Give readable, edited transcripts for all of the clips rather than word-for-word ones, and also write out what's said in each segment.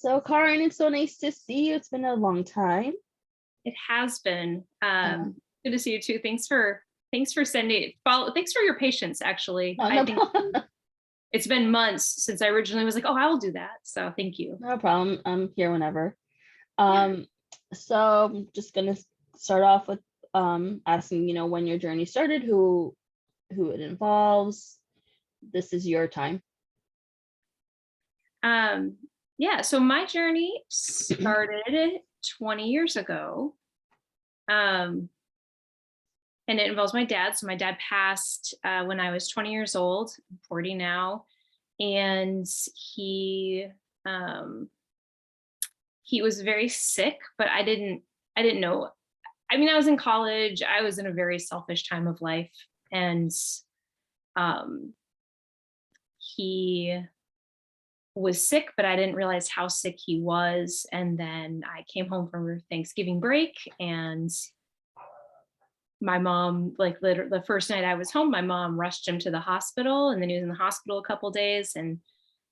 So, Carin, it's so nice to see you. It's been a long time. It has been Uh, good to see you too. Thanks for sending follow. Thanks for your patience. Actually, no, I no think problem. it's been months since I originally was like, oh, I will do that. So thank you. No problem. I'm here whenever. Yeah. Um, so I'm just gonna start off with asking, when your journey started, who it involves. This is your time. Um, yeah. So my journey started 20 years ago. Um, and it involves my dad. So my dad passed when I was 20 years old, I'm 40 now, and he um he was very sick, but I didn't know. I mean, I was in college. I was in a very selfish time of life, and um, he was sick, but I didn't realize how sick he was. And then I came home from Thanksgiving break, and my mom, like literally the first night I was home, my mom rushed him to the hospital, and then he was in the hospital a couple days, and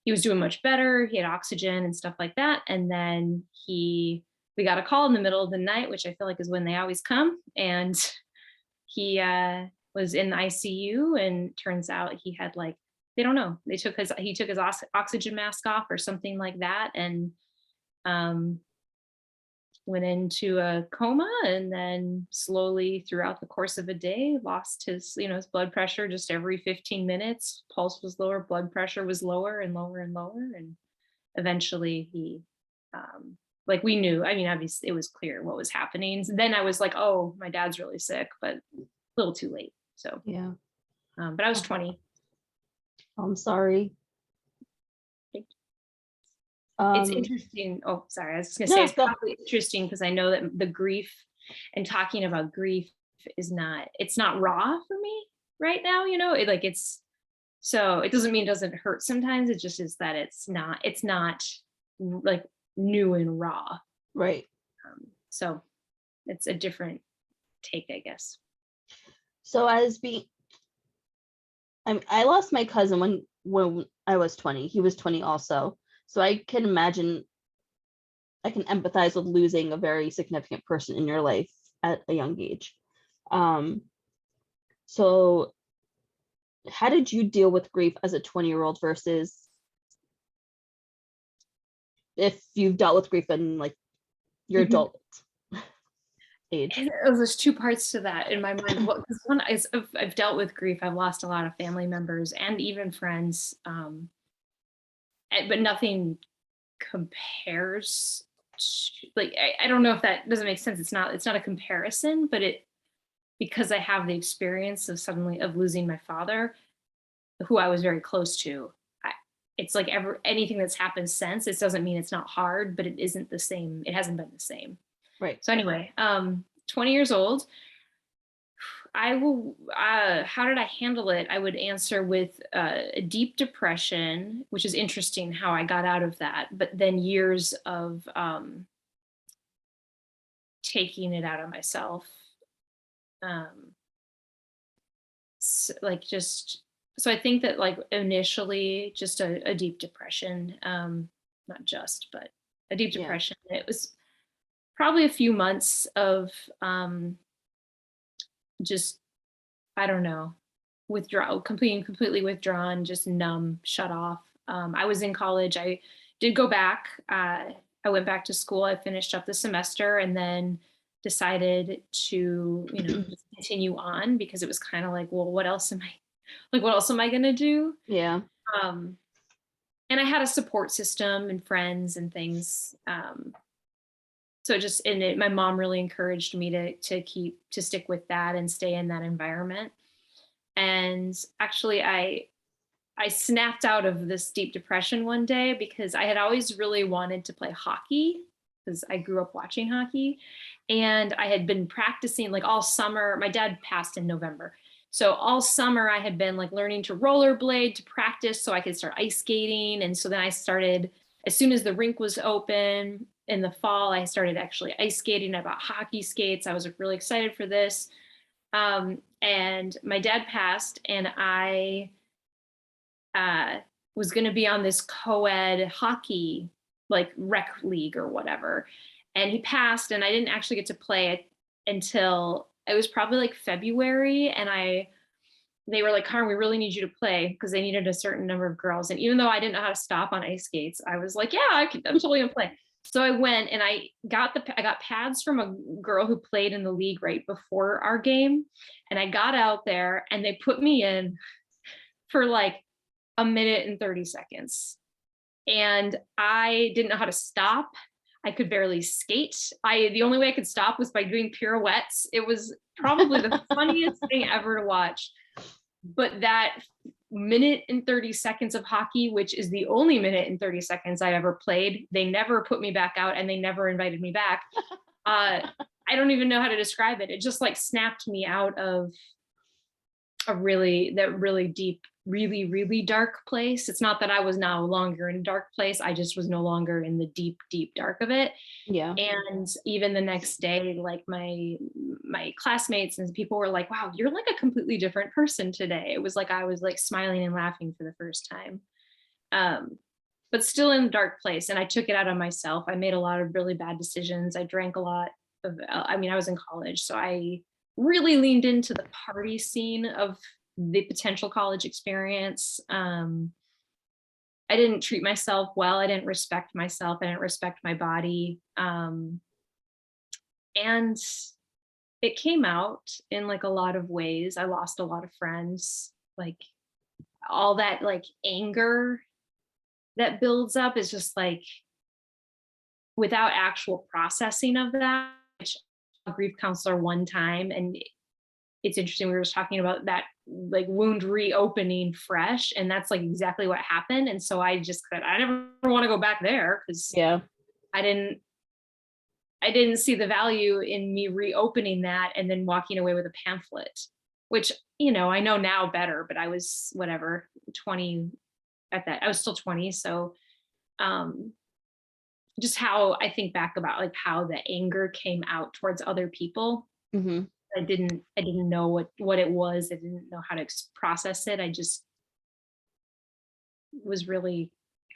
he was doing much better. He had oxygen and stuff like that, and then we got a call in the middle of the night, which I feel like is when they always come, and he was in the ICU, and turns out he had like they don't know. He took his oxygen mask off or something like that, and um, went into a coma, and then slowly throughout the course of a day lost his blood pressure just every 15 minutes. Pulse was lower, blood pressure was lower and lower and lower, and eventually he like we knew, I mean, obviously it was clear what was happening. So then I was like, oh, my dad's really sick, but a little too late. So Yeah. but I was Oh, 20. I'm sorry. It's Um, interesting. Oh, sorry. I was just gonna say no, it's go. probably interesting because I know that the grief and talking about grief it's not raw for me right now, so it doesn't mean it doesn't hurt sometimes. It just is that it's not like new and raw. Right. So it's a different take, I guess. So I lost my cousin when I was 20. He was 20 also. So I can imagine, I can empathize with losing a very significant person in your life at a young age. Um, so how did you deal with grief as a 20-year-old versus if you've dealt with grief in like your Mhm. adult age? And there's two parts to that in my mind. What, 'cause one is I've dealt with grief. I've lost a lot of family members and even friends, but nothing compares like I don't know if that doesn't make sense. It's not a comparison, but it because I have the experience of losing my father, who I was very close to. I, it's like anything that's happened since. It doesn't mean it's not hard, but it isn't the same. It hasn't been the same. Right. So anyway, 20 years old. How did I handle it? I would answer with a deep depression, which is interesting how I got out of that, but then years of taking it out of myself. Um, like just, so I think that like initially just a deep depression, not just, but a deep Yeah. depression. It was probably a few months of just, I don't know, completely withdrawn, just numb, shut off. I was in college. I did go back. I went back to school. I finished up the semester and then decided to, just continue on because it was kind of like, well, what else am I going to do? Yeah. Um, and I had a support system and friends and things. So just in it, my mom really encouraged me to stick with that and stay in that environment. And actually, I snapped out of this deep depression one day because I had always really wanted to play hockey because I grew up watching hockey, and I had been practicing like all summer. My dad passed in November. So all summer I had been like learning to rollerblade to practice so I could start ice skating. And so then I started, as soon as the rink was open in the fall, I started actually ice skating. I bought hockey skates. I was like, really excited for this. And my dad passed, and I uh, was going to be on this co-ed hockey like rec league or whatever. And he passed, and I didn't actually get to play until it was probably like February. And they were like, Carin, we really need you to play, because they needed a certain number of girls. And even though I didn't know how to stop on ice skates, I was like, yeah, I'm totally gonna play. So I went, and I got pads from a girl who played in the league right before our game. And I got out there, and they put me in for like a minute and 30 seconds. And I didn't know how to stop. I could barely skate. The only way I could stop was by doing pirouettes. It was probably the funniest thing ever to watch. But that minute and 30 seconds of hockey, which is the only minute and 30 seconds I ever played, they never put me back out, and they never invited me back. I don't even know how to describe it. It just like snapped me out of really deep, really, really dark place. It's not that I was no longer in a dark place. I just was no longer in the deep, deep dark of it. Yeah. And even the next day, like my classmates and people were like, wow, you're like a completely different person today. It was like I was like smiling and laughing for the first time. But still in a dark place. And I took it out on myself. I made a lot of really bad decisions. I drank a lot I was in college, so I really leaned into the party scene of the potential college experience. I didn't treat myself well. I didn't respect myself. I didn't respect my body. And it came out in like a lot of ways. I lost a lot of friends. Like all that like anger that builds up is just like without actual processing of that, which a grief counselor one time, and it's interesting, we were just talking about that like wound reopening fresh, and that's like exactly what happened. And so I just said, I never want to go back there, because Yeah. I didn't see the value in me reopening that and then walking away with a pamphlet, which, you know, I know now better, but I was whatever, 20 at that, I was still 20. So just how I think back about like how the anger came out towards other people. Mm-hmm. I didn't know what it was. I didn't know how to process it. I just was really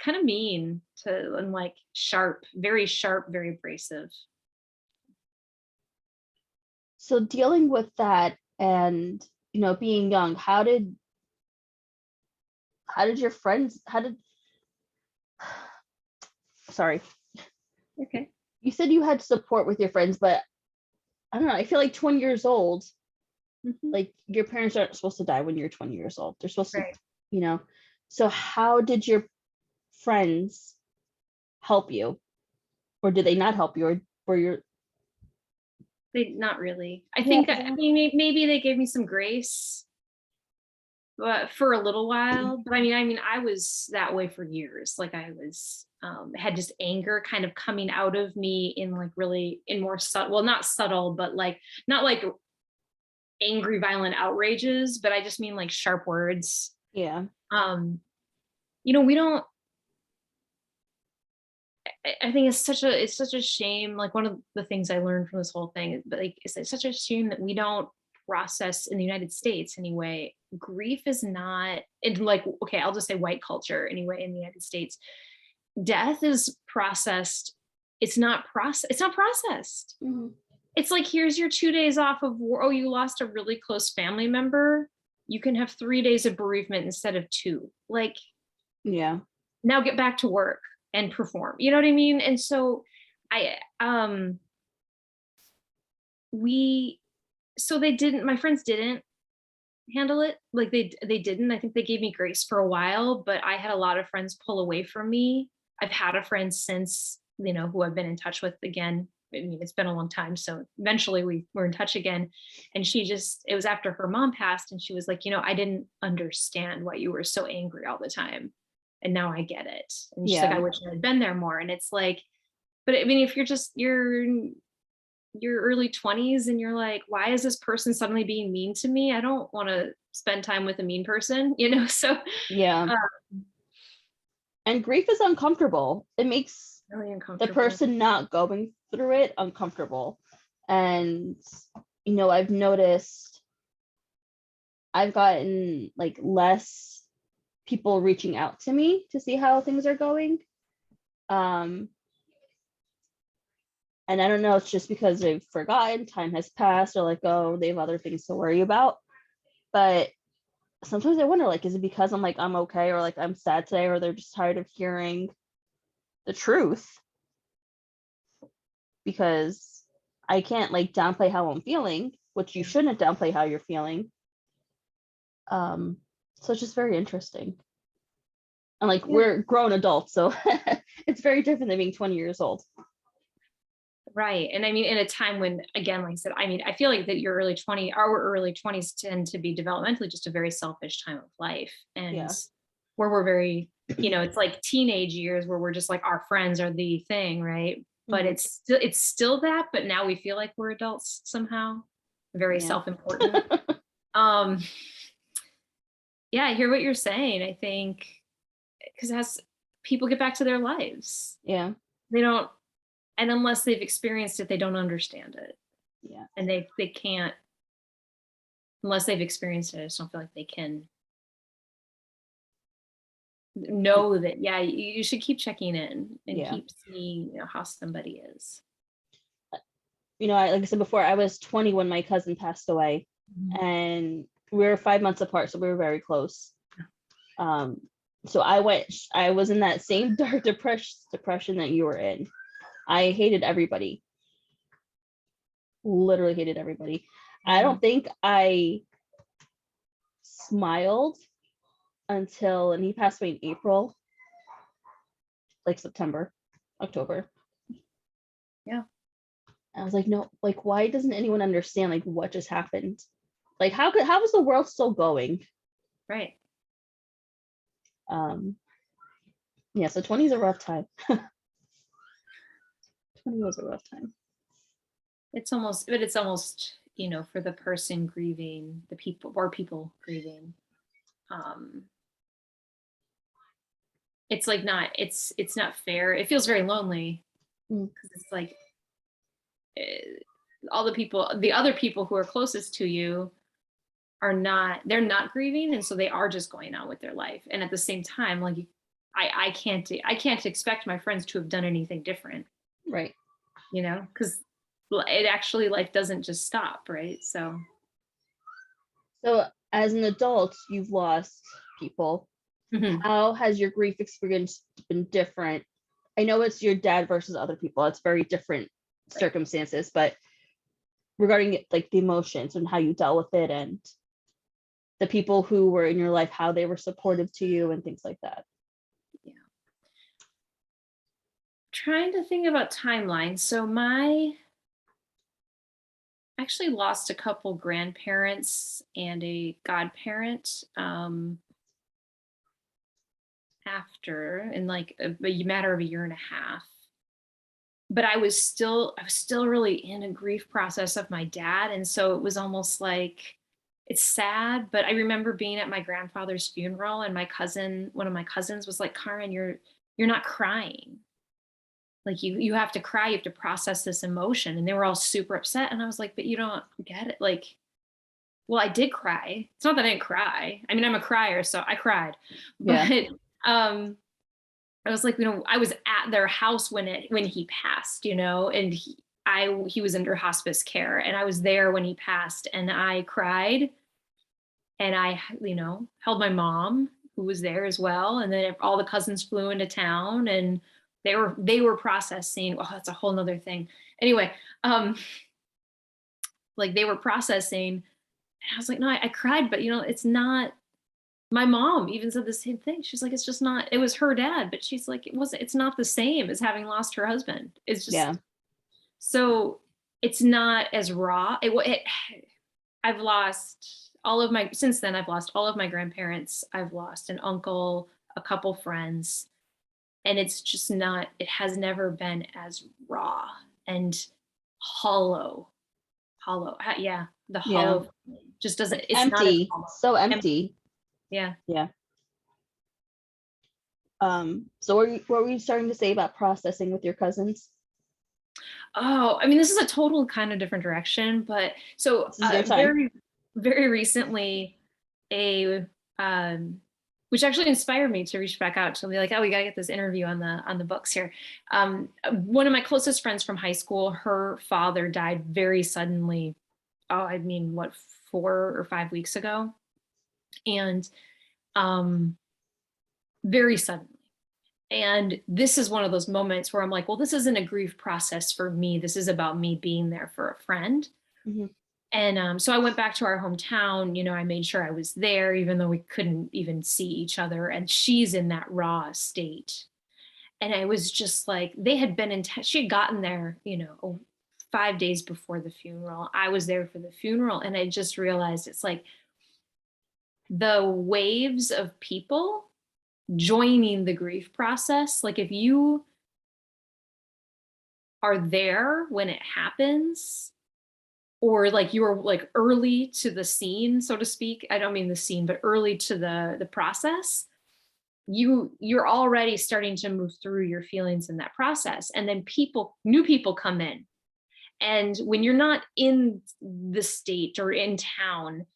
kind of mean to, and like sharp, very abrasive. So dealing with that and, you know, being young, how did your friends, sorry, Okay. you said you had support with your friends, but I don't know, I feel like 20 years old, Mm-hmm. like your parents aren't supposed to die when you're 20 years old. They're supposed Right. to, you know. So how did your friends help you? Or did they not help you? Or were your They not really. I Yeah, think 'cause I mean maybe they gave me some grace, but for a little while. But I mean I was that way for years. Like I was had just anger kind of coming out of me in like really in more subtle, well, not subtle, but like not like angry violent outrages, but I just mean like sharp words. yeah. You know, we don't, I think it's such a shame. Like one of the things I learned from this whole thing, but like it's such a shame that we don't process in the United States anyway. Grief is not in like, okay, I'll just say white culture anyway in the United States. Death is processed. It's not processed. Mm-hmm. It's like, here's your 2 days off of war. Oh, you lost a really close family member. You can have 3 days of bereavement instead of 2. Like, Yeah. now get back to work and perform. You know what I mean? And so I they didn't, my friends didn't handle it like they didn't. I think they gave me grace for a while, but I had a lot of friends pull away from me. I've had a friend since, you know, who I've been in touch with again. I mean, it's been a long time, so eventually we were in touch again. And it was after her mom passed, and she was like, you know, I didn't understand why you were so angry all the time, and now I get it. And she's like, Yeah. I wish I had been there more. And it's like, but I mean, if you're your early 20s and you're like, why is this person suddenly being mean to me? I don't want to spend time with a mean person, you know? So Yeah. uh, And grief is uncomfortable. It makes really the uncomfortable. person not going through it uncomfortable. And, you know, I've noticed I've gotten like less people reaching out to me to see how things are going. Um, and I don't know, it's just because they've forgotten, time has passed, or like, oh, they have other things to worry about. But sometimes I wonder, like, is it because I'm like, I'm okay, or like I'm sad today, or they're just tired of hearing the truth? Because I can't like downplay how I'm feeling, which you shouldn't downplay how you're feeling. So it's just very interesting. And like we're grown adults, so it's very different than being 20 years old. Right. And I mean, in a time when, again, like I said, I mean, I feel like that our early 20s tend to be developmentally just a very selfish time of life. And Yeah. where we're very, it's like teenage years where we're just like our friends are the thing, right? But Mhm. it's still that, but now we feel like we're adults somehow, very Yeah. self-important. Um, yeah, I hear what you're saying. I think because as people get back to their lives, Yeah. they don't, and unless they've experienced it, they don't understand it. Yeah. And they can't, unless they've experienced it, I just don't feel like they can know that, yeah, you should keep checking in and Yeah. keep seeing, how somebody is. Like I said before, I was 20 when my cousin passed away, and we were 5 months apart, so we were very close. So I was in that same dark depression that you were in. I hated everybody, literally hated everybody. I don't think I smiled until, and he passed away in April, like September, October. Yeah. I was like, no, like, why doesn't anyone understand like what just happened? Like, how is the world still going? Right. Yeah, so 20 is a rough time. 20 was a rough time. It's almost, for the person grieving, the people grieving. It's like it's not fair. It feels very lonely because it's like all the other people who are closest to you they're not grieving, and so they are just going on with their life. And at the same time, like I can't expect my friends to have done anything different, Right. because it actually, life doesn't just stop, right? So as an adult, you've lost people. How has your grief experience been different? I know it's your dad versus other people. It's very different circumstances, but regarding like the emotions and how you dealt with it, and the people who were in your life, how they were supportive to you and things like that. yeah, trying to think about timelines. So I actually lost a couple grandparents and a godparent after, in like a matter of a year and a half. But I was still really in a grief process of my dad, and so it was almost like, it's sad, but I remember being at my grandfather's funeral, and one of my cousins was like, "Carin, you're not crying. Like you have to cry, you have to process this emotion." And they were all super upset, and I was like, "But you don't get it." Like, well, I did cry. It's not that I didn't cry. I mean, I'm a crier, so I cried. Yeah. But I was like, I was at their house when he passed, and he was under hospice care, and I was there when he passed, and I cried, and I, held my mom, who was there as well, and then all the cousins flew into town, and they were processing. Oh, that's a whole nother thing. Anyway, like they were processing, and I was like, no, I cried, but it's not. My mom even said the same thing. She's like, it's just not, it was her dad, but she's like, it's not the same as having lost her husband. It's just, Yeah. so it's not as raw. I've lost since then, I've lost all of my grandparents. I've lost an uncle, a couple friends, and it's just not, it has never been as raw and hollow. Yeah. The hollow just doesn't, it's not as Empty. hollow. So empty. Yeah. Yeah. So what were you starting to say about processing with your cousins? Oh, I mean, this is a total kind of different direction, but so This is your time. very, very recently, a which actually inspired me to reach back out to be like, oh, we gotta get this interview on the books here. One of my closest friends from high school, her father died very suddenly. Oh, I mean, what, 4 or 5 weeks ago, and very suddenly. And this is one of those moments where I'm like, well, this isn't a grief process for me. This is about me being there for a friend. Mhm. And so I went back to our hometown. I made sure I was there, even though we couldn't even see each other. And she's in that raw state. And I was just like, they had been in, she had gotten there, 5 days before the funeral. I was there for the funeral. And I just realized it's like the waves of people joining the grief process. Like if you are there when it happens, or like you are like early to the scene, so to speak. I don't mean the scene, but early to the process. You're already starting to move through your feelings in that process. And then new people come in. And when you're not in the state or in town,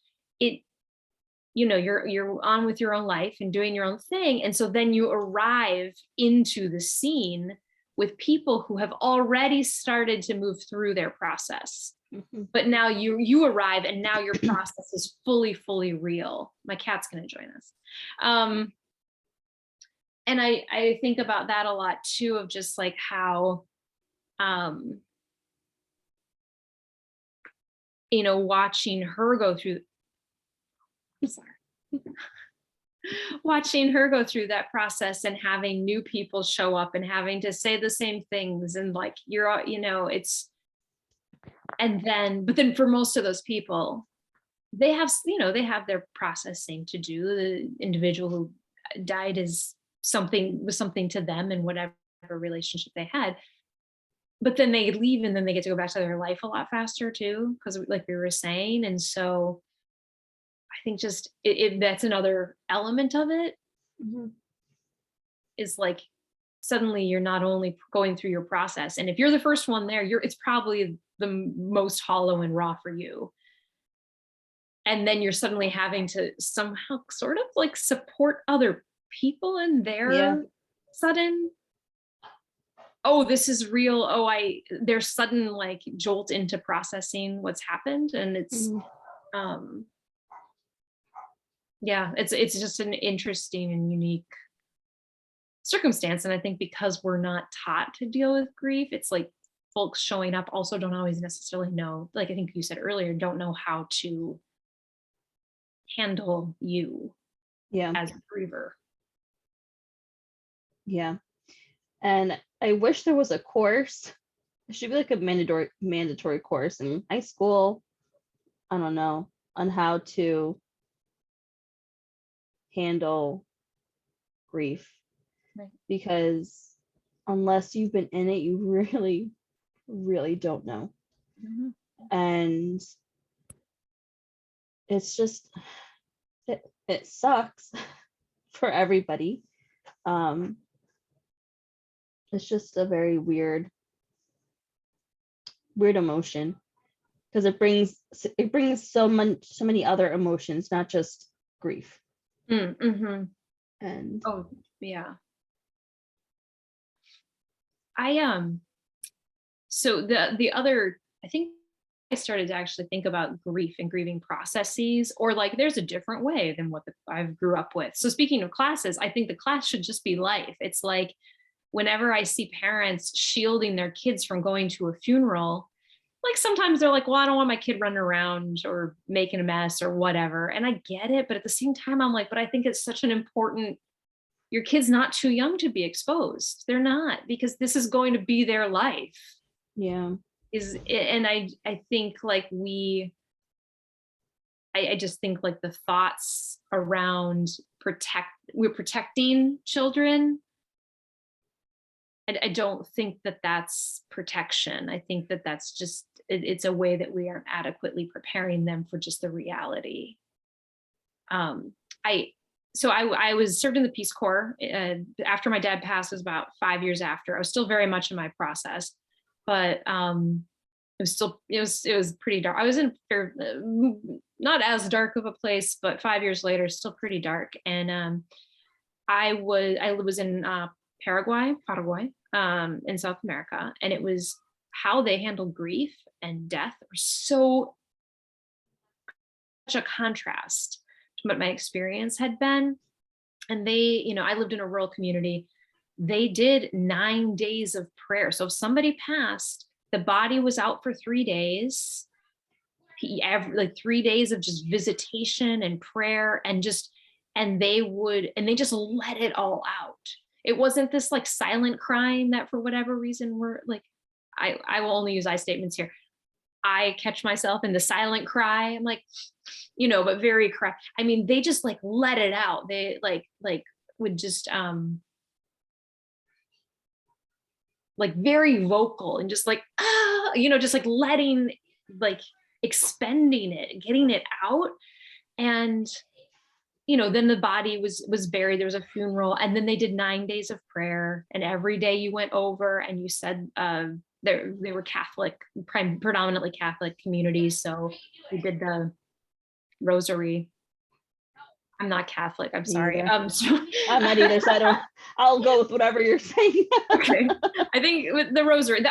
you're on with your own life and doing your own thing. And so then you arrive into the scene with people who have already started to move through their process. Mhm. But now you arrive, and now your process is fully real. My cat's going to join us. And I think about that a lot too, of just like how, watching her go through, I'm sorry. Watching her go through that process and having new people show up and having to say the same things, and like but then for most of those people, they have their processing to do. The individual who died was something to them in whatever relationship they had, but then they leave and then they get to go back to their life a lot faster too, because like we were saying. And so I think just that's another element of it, Mhm. is like suddenly you're not only going through your process, and if you're the first one there, it's probably the most hollow and raw for you. And then you're suddenly having to somehow sort of like support other people in Yeah. their sudden, oh, this is real. Oh, their sudden like jolt into processing what's happened. And it's, Mhm. um, yeah, it's just an interesting and unique circumstance. And I think because we're not taught to deal with grief, it's like folks showing up also don't always necessarily know, like I think you said earlier, don't know how to handle you Yeah. as a griever. Yeah. And I wish there was a course. It should be like a mandatory course in high school. I don't know, on how to handle grief, Right. because unless you've been in it, you really don't know. Mhm. And it's just it sucks for everybody. Um, it's just a very weird emotion, because it brings so many other emotions, not just grief. Mm-hmm. And Oh, yeah. I so the other, I think I started to actually think about grief and grieving processes, or like there's a different way than what I grew up with. So speaking of classes, I think the class should just be life. It's like whenever I see parents shielding their kids from going to a funeral, like sometimes they're like, well, I don't want my kid running around or making a mess or whatever. And I get it. But at the same time, I'm like, but I think it's such an important, your kid's not too young to be exposed. They're not, because this is going to be their life. yeah, And I think like I just think like the thoughts around we're protecting children. And I don't think that that's protection. I think that that's just, it's a way that we aren't adequately preparing them for just the reality. Um, I, so I was served in the Peace Corps after my dad passed. Was about 5 years after. I was still very much in my process, but it was pretty dark. I was in not as dark of a place, but 5 years later, still pretty dark. And I was in Paraguay, in South America, and it was how they handle grief and death were so such a contrast to what my experience had been. And I lived in a rural community. They did 9 days of prayer. So if somebody passed, the body was out for 3 days, like 3 days of just visitation and prayer, and they just let it all out. It wasn't this like silent crying that for whatever reason we're like, I will only use I statements here. I catch myself in the silent cry. I'm like, but very cry. I mean, they just like let it out. They like would just like very vocal and just like just like letting, like expending it, getting it out. And then the body was buried. There was a funeral, and then they did 9 days of prayer, and every day you went over and you said they were Catholic, predominantly Catholic communities, so we did the rosary. I'm not Catholic, I'm sorry. I'm not either, so I'll go with whatever you're saying. Okay, I think with the rosary, the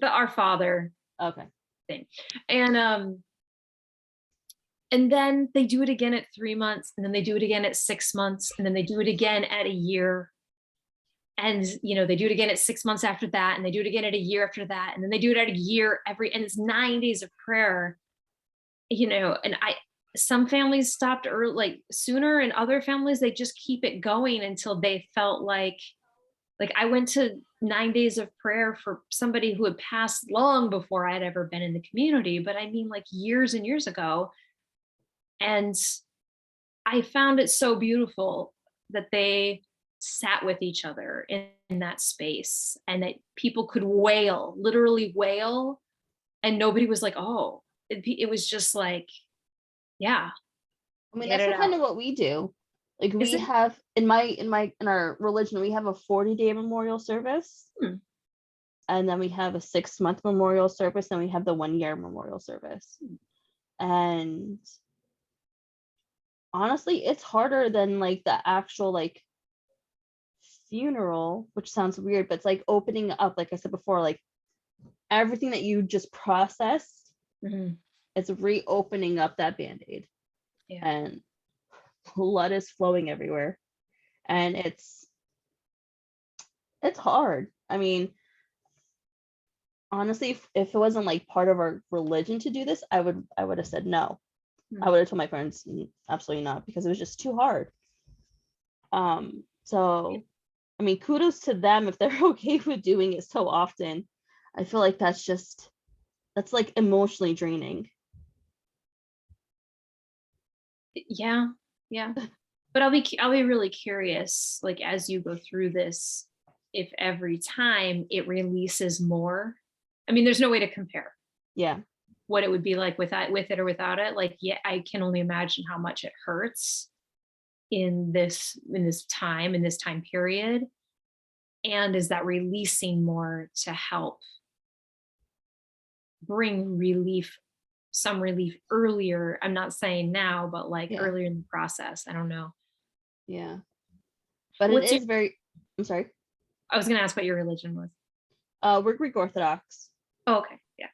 Our Father, okay, thing, and then they do it again at 3 months, and then they do it again at 6 months, and then they do it again at a year. And, they do it again at 6 months after that, and they do it again at a year after that. And then they do it at a year and it's 9 days of prayer, and some families stopped early, like sooner, and other families, they just keep it going until they felt like I went to 9 days of prayer for somebody who had passed long before I'd ever been in the community. But I mean, like years and years ago. And I found it so beautiful that they sat with each other in that space, and that people could wail, literally wail, and nobody was like, oh, it was just like, yeah. I mean, that's kind of what we do. Like we have in our religion, we have a 40-day memorial service, and then we have a 6-month memorial service, and we have the 1-year memorial service. And honestly, it's harder than like the actual like funeral, which sounds weird, but it's like opening up, like I said before, like everything that you just processed, it's reopening up that band-aid. Yeah. And blood is flowing everywhere, and it's hard. I mean, honestly, if it wasn't like part of our religion to do this, I would have said no. I would have told my parents absolutely not, because it was just too hard. So I mean, kudos to them if they're okay with doing it so often. I feel like that's like emotionally draining. Yeah. But I'll be really curious, like as you go through this, if every time it releases more. I mean, there's no way to compare. Yeah. What it would be like with it or without it. Like, yeah, I can only imagine how much it hurts in this time period. And is that releasing more to help bring some relief earlier? I'm not saying now, but like earlier in the process. I don't know. Yeah. But it is very, I'm sorry. I was gonna ask what your religion was. We're Greek Orthodox. Oh, okay. Yeah.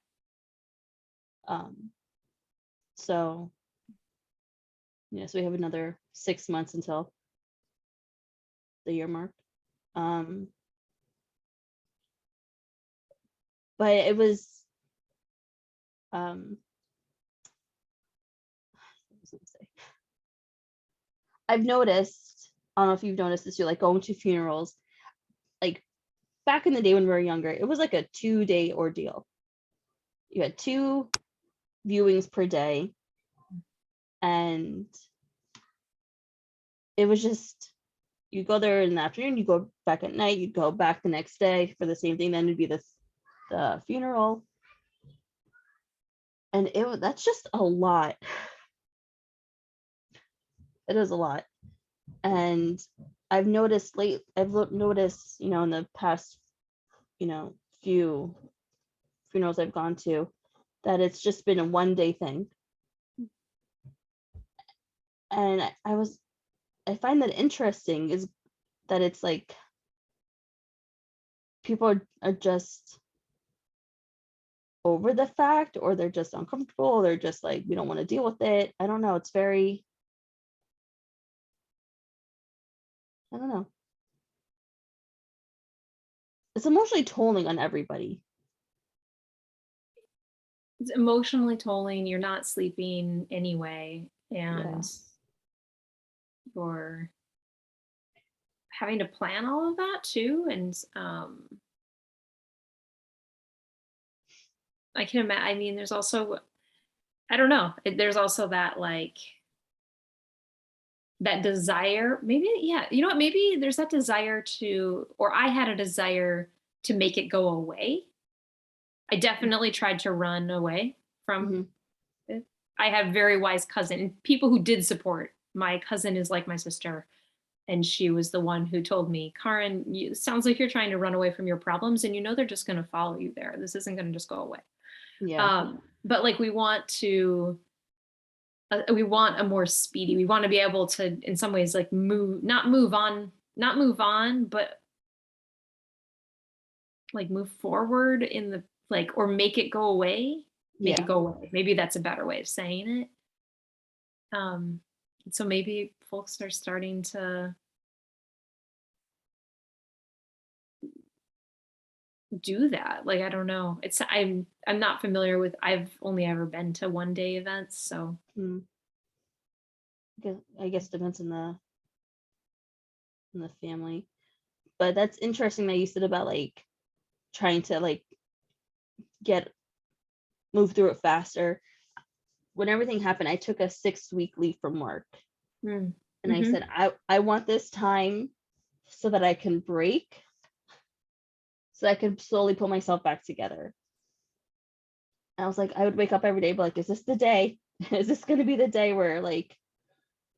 So so we have another 6 months until the year mark. But it was I've noticed, I don't know if you've noticed this, you're like going to funerals, like back in the day when we were younger, it was like a 2-day ordeal. You had 2 viewings per day, and it was just, you go there in the afternoon, you go back at night, you go back the next day for the same thing, then it'd be the funeral, and that's just a lot. It is a lot. And I've noticed in the past few funerals I've gone to, that it's just been a one day thing. And I find that interesting, is that it's like people are just over the fact, or they're just uncomfortable, they're just like, we don't want to deal with it. I don't know. It's very, I don't know. It's emotionally tolling on everybody. It's emotionally tolling. You're not sleeping anyway, Yeah. and you're having to plan all of that too. And I can imagine. I mean, there's also, I don't know. There's also that like that desire. Maybe, yeah. You know what? Maybe there's that desire to, or I had a desire to make it go away. I definitely tried to run away from Hmm. it. I had very wise cousin and people who did support. My cousin is like my sister, and she was the one who told me, Carin, it sounds like you're trying to run away from your problems, and you know they're just going to follow you there. This isn't going to just go away. Yeah. But like we want a more speedy. We want to be able to, in some ways, like not move on, but like move forward in the like, or make it go away. Make it Yeah. go away. Maybe that's a better way of saying it. Um, so maybe folks are starting to do that. Like, I don't know. I'm not familiar with, I've only ever been to one day events. So Mm. I guess depends on the family. But that's interesting that you said about like trying to like get move through it faster. When everything happened, I took a 6-week leave from work. And I mm-hmm. said, I want this time so that I can break, so I can slowly pull myself back together. And I was like, I would wake up every day, but like, is this the day? Is this going to be the day where like,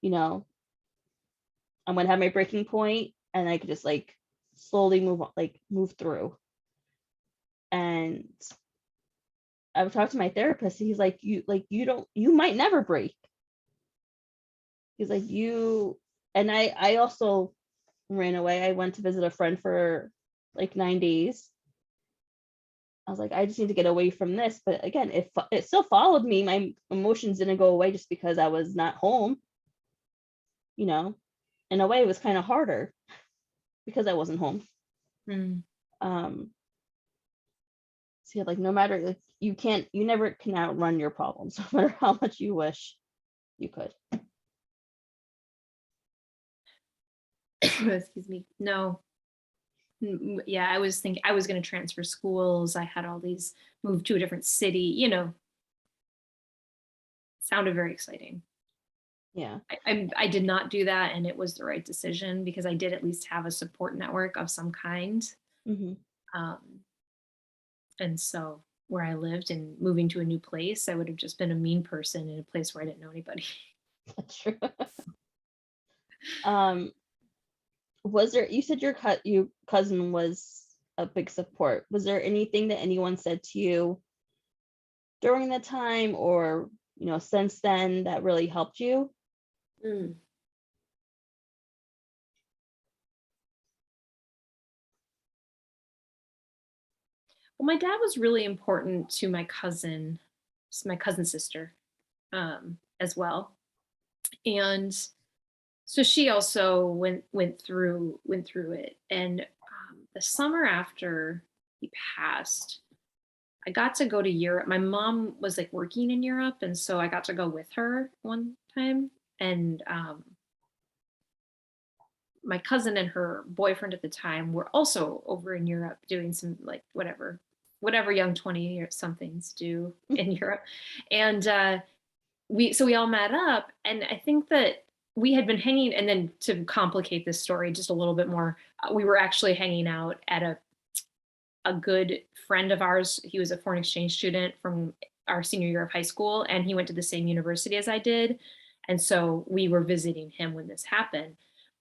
you know, I'm going to have my breaking point and I could just like slowly move on, like move through. And I've talked to my therapist. He's like, you might never break. He's like, and I also ran away. I went to visit a friend for like 9 days. I was like, I just need to get away from this. But again, it still followed me. My emotions didn't go away just because I was not home. You know, in a way, it was kind of harder because I wasn't home. Mm. So yeah, like no matter, like you never can outrun your problems, no matter how much you wish you could. Excuse me. No. Yeah, I was thinking I was going to transfer schools. I had all these, move to a different city, sounded very exciting. Yeah. I did not do that, and it was the right decision because I did at least have a support network of some kind. Hmm. Um, and so where I lived and moving to a new place, I would have just been a mean person in a place where I didn't know anybody. That's true. um, was there? You said your cousin was a big support. Was there anything that anyone said to you during that time, or since then, that really helped you? Mm. Well, my dad was really important to my cousin, my cousin's sister, as well. And so she also went through it. And the summer after he passed, I got to go to Europe. My mom was like working in Europe, and so I got to go with her one time. And my cousin and her boyfriend at the time were also over in Europe doing some like whatever young 20 or somethings do in Europe. And we all met up, and I think that we had been hanging, and then to complicate this story just a little bit more, we were actually hanging out at a good friend of ours. He was a foreign exchange student from our senior year of high school, and he went to the same university as I did. And so we were visiting him when this happened.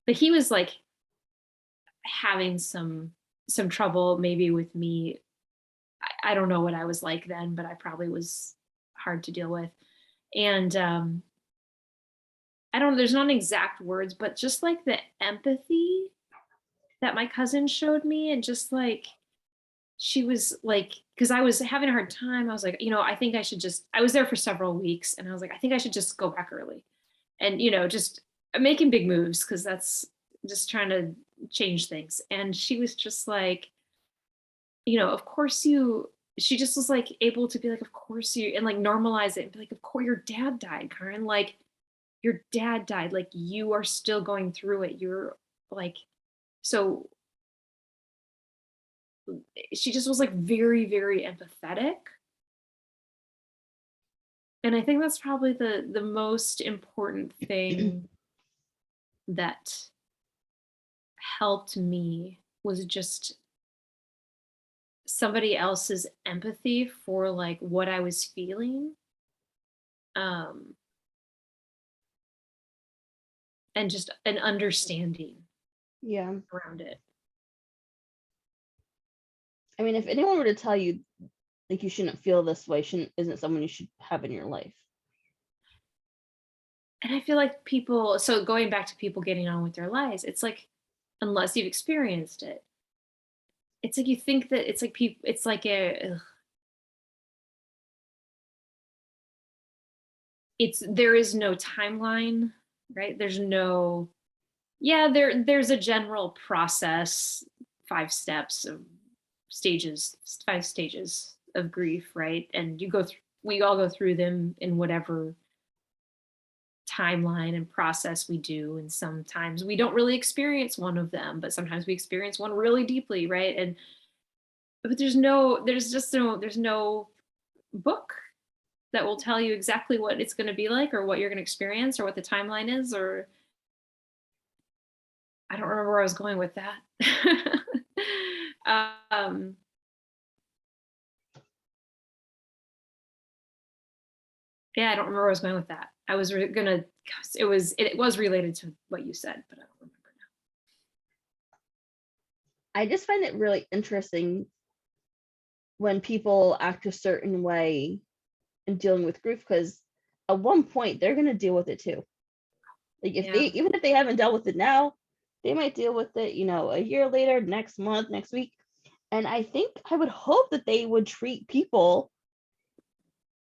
But he was like having some trouble maybe with me. I don't know what I was like then, but I probably was hard to deal with. And I don't, there's not exact words, but just like the empathy that my cousin showed me, and just like, she was like, because I was having a hard time. I was like, I think I should just, I was there for several weeks and I was like, I think I should just go back early and, just making big moves because that's just trying to change things. And she was just like, of course she just was like able to be like, of course you, and like normalize it and be like, of course your dad died, Carin. Like, your dad died. Like, you are still going through it. You're like, so she just was like very, very empathetic. And I think that's probably the most important thing that helped me, was just somebody else's empathy for like what I was feeling. Um, and just an understanding Yeah. around it. I mean, if anyone were to tell you like you shouldn't feel this way, shouldn't isn't someone you should have in your life. And I feel like people, so going back to people getting on with their lives, it's like, unless you've experienced it, it's like you think that it's like people, it's like there is no timeline, right? There's no, yeah, there's a general process, 5 steps of stages, 5 stages of grief, right? And we all go through them in whatever timeline and process we do. And sometimes we don't really experience one of them, but sometimes we experience one really deeply, right? And but there's no book that will tell you exactly what it's going to be like, or what you're going to experience, or what the timeline is, or I don't remember where I was going with that. um, yeah, I don't remember where I was going with that. I was gonna, it was related to what you said, but I don't remember now. I just find it really interesting when people act a certain way in dealing with grief, because at one point they're going to deal with it too. Like if they, Yeah. even if they haven't dealt with it now, they might deal with it, a year later, next month, next week. And I think I would hope that they would treat people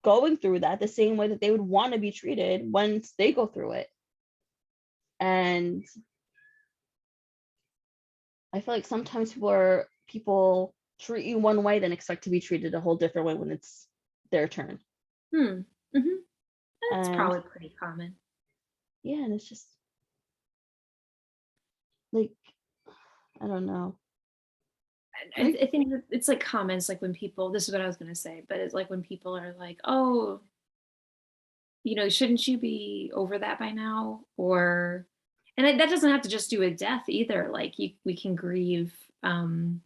going through that the same way that they would want to be treated once they go through it. And I feel like sometimes people treat you one way, then expect to be treated a whole different way when it's their turn. Hmm. Mm-hmm. That's And probably pretty common. yeah, and it's just like, I don't know. I think that it's like comments, like when people, this is what I was going to say, but it's like when people are like, oh, shouldn't you be over that by now? Or, and that doesn't have to just do with death either. Like we can grieve the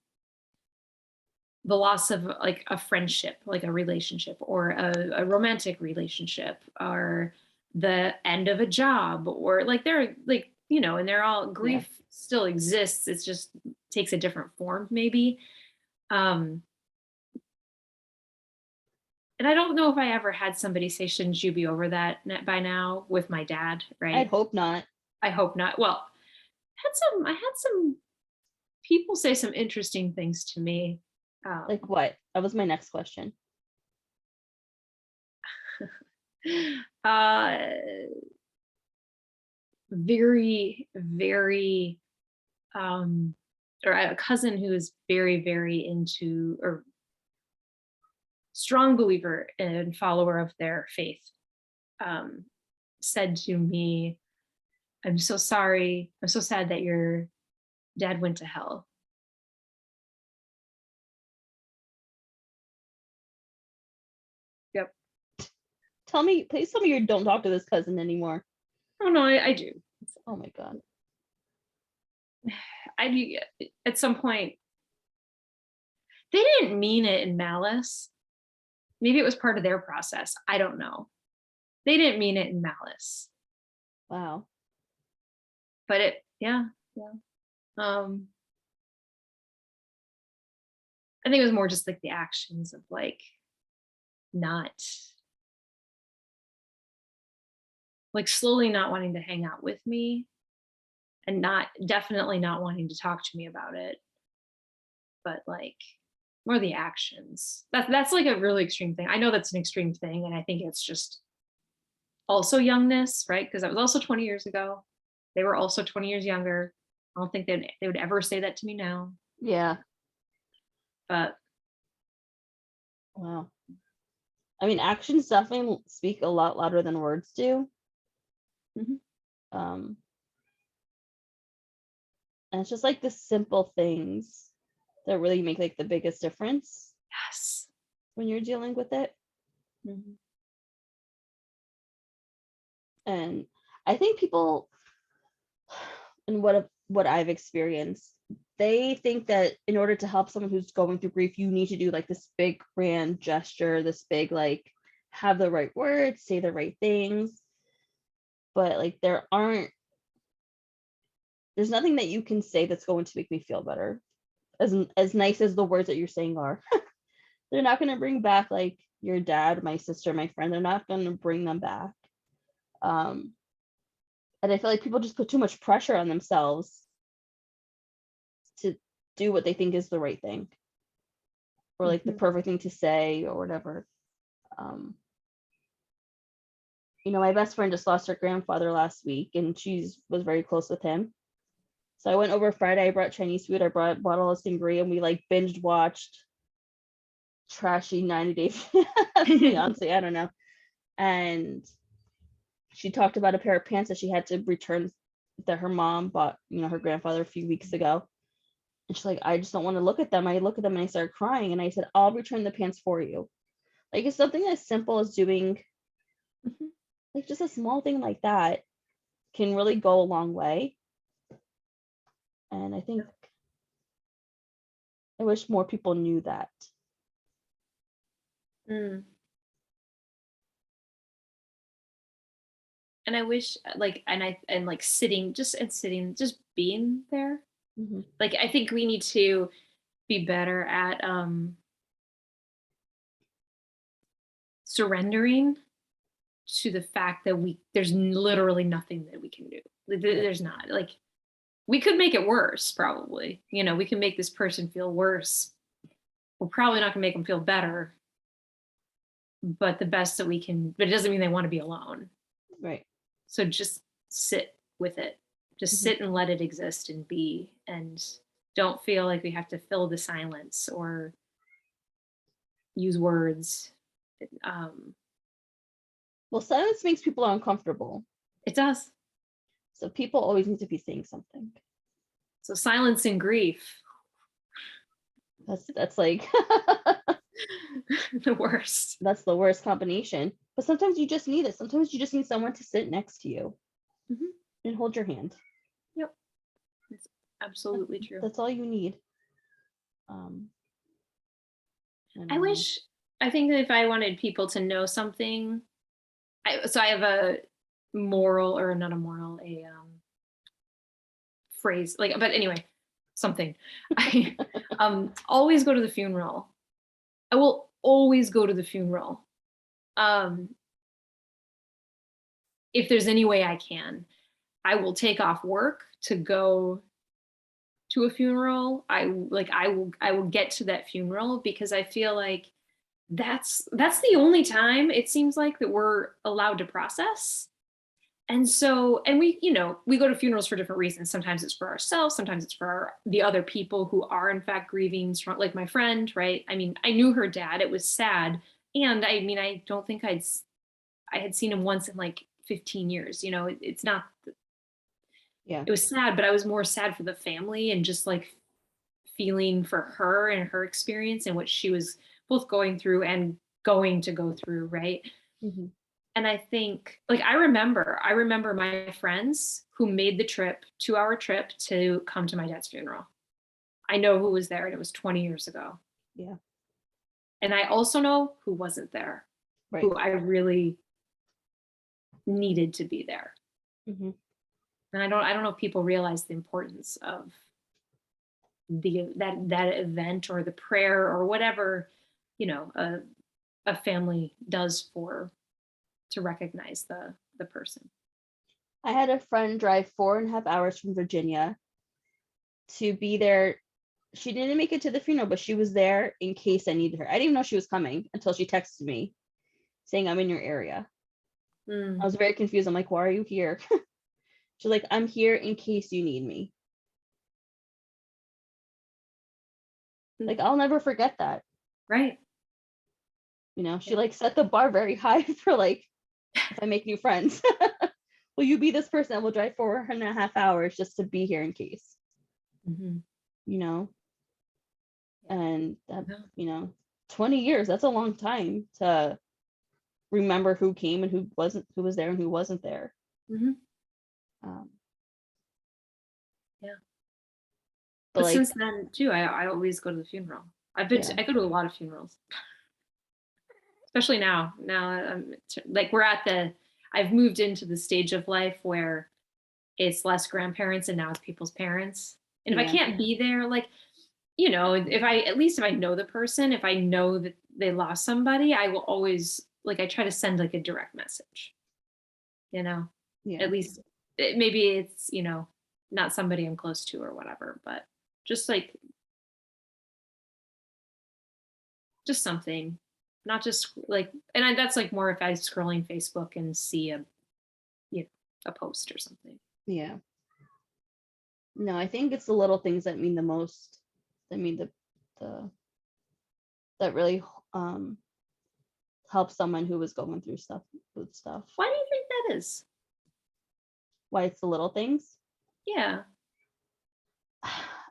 loss of like a friendship, like a relationship, or a romantic relationship, or the end of a job, or like they're like, and they're all, grief still exists. It's just takes a different form maybe. And I don't know if I ever had somebody say, shouldn't you be over that by now, with my dad, right? I'd hope not. I hope not. Well, I had some people say some interesting things to me. Like what? That was my next question. Very, very, or I have a cousin who is very, very into, or strong believer and follower of their faith, said to me, I'm so sorry. I'm so sad that your dad went to hell. Yep. Please tell me you don't talk to this cousin anymore. Oh no, I do. Oh my God. I do. At some point, they didn't mean it in malice. Maybe it was part of their process. I don't know. They didn't mean it in malice. Wow. But yeah. And I think it was more just like the actions of like not like slowly not wanting to hang out with me and not definitely not wanting to talk to me about it, but like more the actions. That's like a really extreme thing. I know that's an extreme thing, and I think it's just also youngness, right? Because that was also 20 years ago. They were also 20 years younger. I don't think they would ever say that to me now. Yeah. But Wow. I mean, actions definitely speak a lot louder than words do. mhm. Um, and it's just like the simple things that really make like the biggest difference Yes. when you're dealing with it. Mhm. And I think people, and what I've experienced, they think that in order to help someone who's going through grief, you need to do like this big grand gesture, this big like have the right words, say the right things. But like there's nothing that you can say that's going to make me feel better. As nice as the words that you're saying are, they're not going to bring back like your dad, my sister, my friend. They're not going to bring them back. Um, and I feel like people just put too much pressure on themselves to do what they think is the right thing or like the Mhm. perfect thing to say or whatever. Um, my best friend just lost her grandfather last week, and she was very close with him. So I went over Friday. I brought Chinese food. I bought all the sangria, and we like binged watched trashy 90 Day Fiance. I don't know. And she talked about a pair of pants that she had to return that her mom bought, her grandfather a few weeks ago. And she's like, I just don't want to look at them. I look at them and I started crying. And I said, I'll return the pants for you. Like it's something as simple as doing Mhm. like just a small thing like that can really go a long way. And I think I wish more people knew that. Mm. And I wish like and like sitting just being there. Mm-hmm. Like I think we need to be better at surrendering to the fact that there's literally nothing that we can do. Right. There's not. Like we could make it worse probably. We can make this person feel worse. We're probably not going to make them feel better, but the best that we can, but it doesn't mean they want to be alone. Right. So just sit with it. Just Mm-hmm. sit and let it exist and be, and don't feel like we have to fill the silence or use words. Um, Well, silence makes people uncomfortable. it does. So people always need to be saying something. So silence and grief, That's like the worst. that's the worst combination. But sometimes you just need it. Sometimes you just need someone to sit next to you Mhm. and hold your hand. Yep, it's absolutely true. That's all you need. Um, and I wish, I think that if I wanted people to know something, so I have a moral, or not a moral, a phrase, like, but anyway, something. I always go to the funeral. I will always go to the funeral. Um, if there's any way I can, I will take off work to go to a funeral. I will get to that funeral because I feel like that's the only time it seems like that we're allowed to process. And so, and we go to funerals for different reasons. Sometimes it's for ourselves, sometimes it's for the other people who are in fact grieving, like my friend, right? I mean, I knew her dad, it was sad. And I mean, I don't think I had seen him once in like 15 years. It's not, yeah. it was sad, but I was more sad for the family and just like feeling for her and her experience and what she was both going through and going to go through, right? Mm-hmm. And I think, like, I remember my friends who made the trip, 2-hour trip to come to my dad's funeral. I know who was there, and it was 20 years ago. Yeah. And I also know who wasn't there, Right. who I really needed to be there. Mm-hmm. And I don't know if people realize the importance of that event or the prayer or whatever, a family does to recognize the person. I had a friend drive 4.5 hours from Virginia to be there. She didn't make it to the funeral, but she was there in case I needed her. I didn't even know she was coming until she texted me saying, I'm in your area. I was very confused. I'm like, why are you here? She's like, I'm here in case you need me. Like, I'll never forget that. Right. She like set the bar very high for like, if I make new friends, will you be this person that will drive 4.5 hours just to be here in case? Mm-hmm. And that, 20 years, that's a long time to remember who came and who was there and who wasn't there. Mm-hmm. Yeah. But like, since then too, I always go to the funeral. I go to a lot of funerals, especially now. Like I've moved into the stage of life where it's less grandparents and now it's people's parents. And if I can't be there, like, if I know the person, if I know that they lost somebody, I will always, like, I try to send like a direct message, at least maybe it's, not somebody I'm close to or whatever, but just like, just something, not just like, that's like more if I scrolling Facebook and see a post or something. Yeah. No, I think it's the little things that mean the most. That mean the that really help someone who was going through stuff with stuff. Why do you think that is? Why it's the little things? Yeah.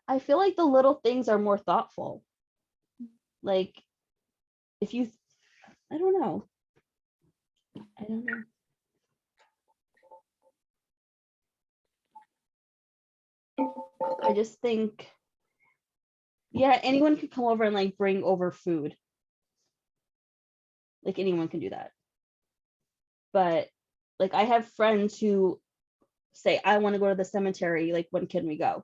I feel like the little things are more thoughtful. Like, if you, I don't know. I just think, anyone could come over and like bring over food. Like, anyone can do that. But like, I have friends who say, I want to go to the cemetery. Like, when can we go?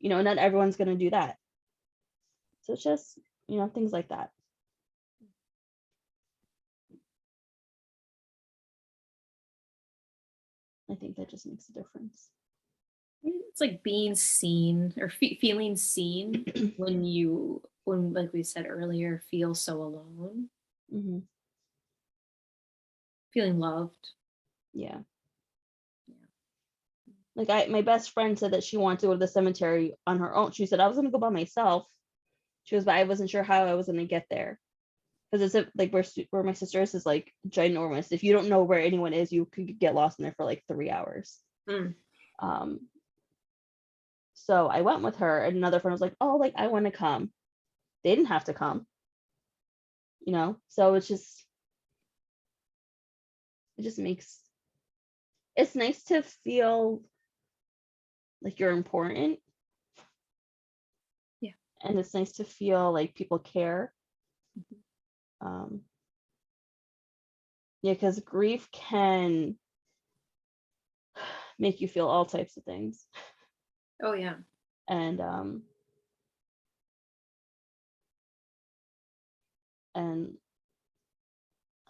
Not everyone's going to do that. So it's just, things like that. I think that just makes a difference. It's like being seen or feeling seen when, like we said earlier, feel so alone. Mm-hmm. Feeling loved. Yeah. Like, my best friend said that she wanted to go to the cemetery on her own. She said, I was going to go by myself. She was, but I wasn't sure how I was going to get there. Because it's like where my sister is like ginormous. If you don't know where anyone is, you could get lost in there for like 3 hours. So I went with her, and another friend was like, oh, like, I want to come. They didn't have to come. So it just it's nice to feel like you're important. Yeah. And it's nice to feel like people care. Because grief can make you feel all types of things. Oh yeah. And I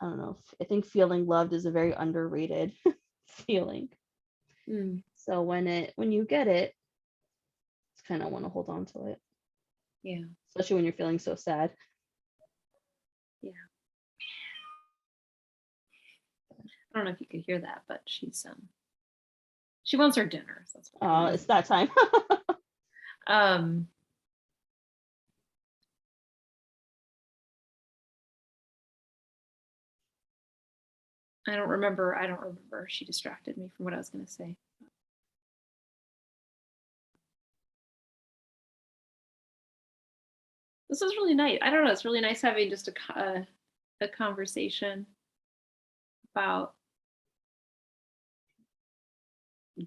don't know, I think feeling loved is a very underrated feeling. So when you get it, it's kind of want to hold on to it. Yeah. Especially when you're feeling so sad. Yeah. I don't know if you could hear that, but she wants her dinner. So that's it's that time. I don't remember. She distracted me from what I was going to say. This is really nice. I don't know. It's really nice having just a conversation about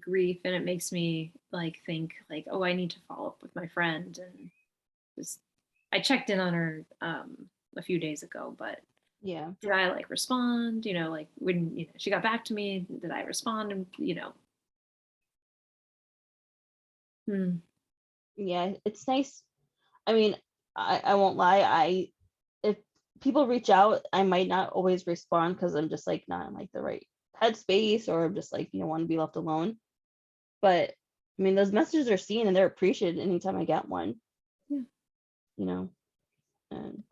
grief, and it makes me like think like, oh, I need to follow up with my friend, and just I checked in on her a few days ago, but yeah, did I like respond? Like when she got back to me, did I respond? And Yeah, it's nice. I mean, I won't lie. If people reach out, I might not always respond because I'm just like not in like the right headspace, or I'm just like, want to be left alone. But I mean, those messages are seen and they're appreciated anytime I get one, Yeah, you know. And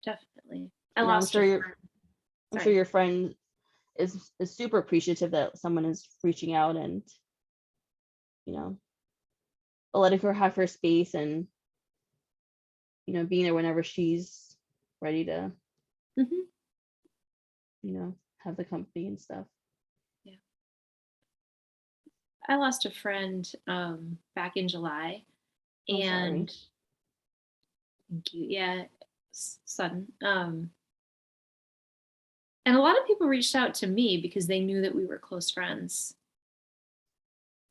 definitely. I I'm lost a sure friend. Sorry. your friend is super appreciative that someone is reaching out and, you know, letting her have her space and, being there whenever she's ready to, Hmm. have the company and stuff. Yeah. I lost a friend back in July, I'm sorry. and thank you. Yeah, sudden. And a lot of people reached out to me because they knew that we were close friends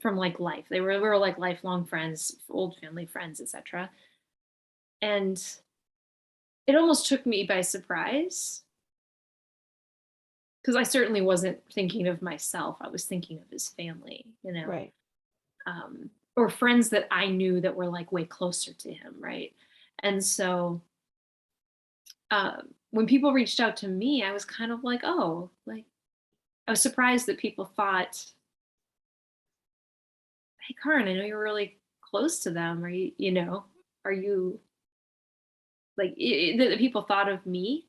from like life. We were like lifelong friends, old family friends, etc. And it almost took me by surprise because I certainly wasn't thinking of myself. I was thinking of his family, Right. or friends that I knew that were like way closer to him, right? And so when people reached out to me, I was kind of like, oh, like I was surprised that people thought, hey, Carin, I know you're really close to them. Are you like that people thought of me?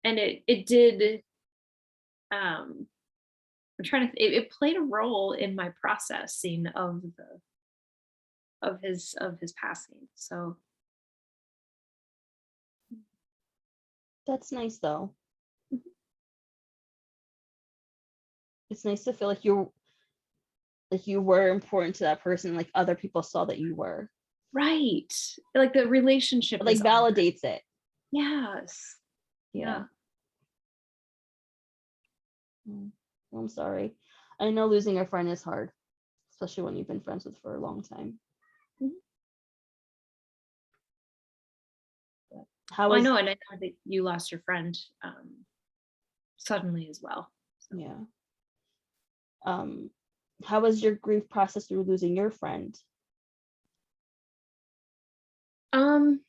And it did. I'm trying to. It played a role in my processing of his passing. So That's nice though. mhm. It's nice to feel like you were important to that person, like other people saw that you were. Right, like the relationship It like is on. validates it. Yes, Yeah. yeah. Mm. I'm sorry. I know losing a friend is hard, especially when you've been friends with for a long time. Mhm. But how Well, I was know, and I know that you lost your friend suddenly as well. So, yeah. Um how was your grief process through losing your friend? um,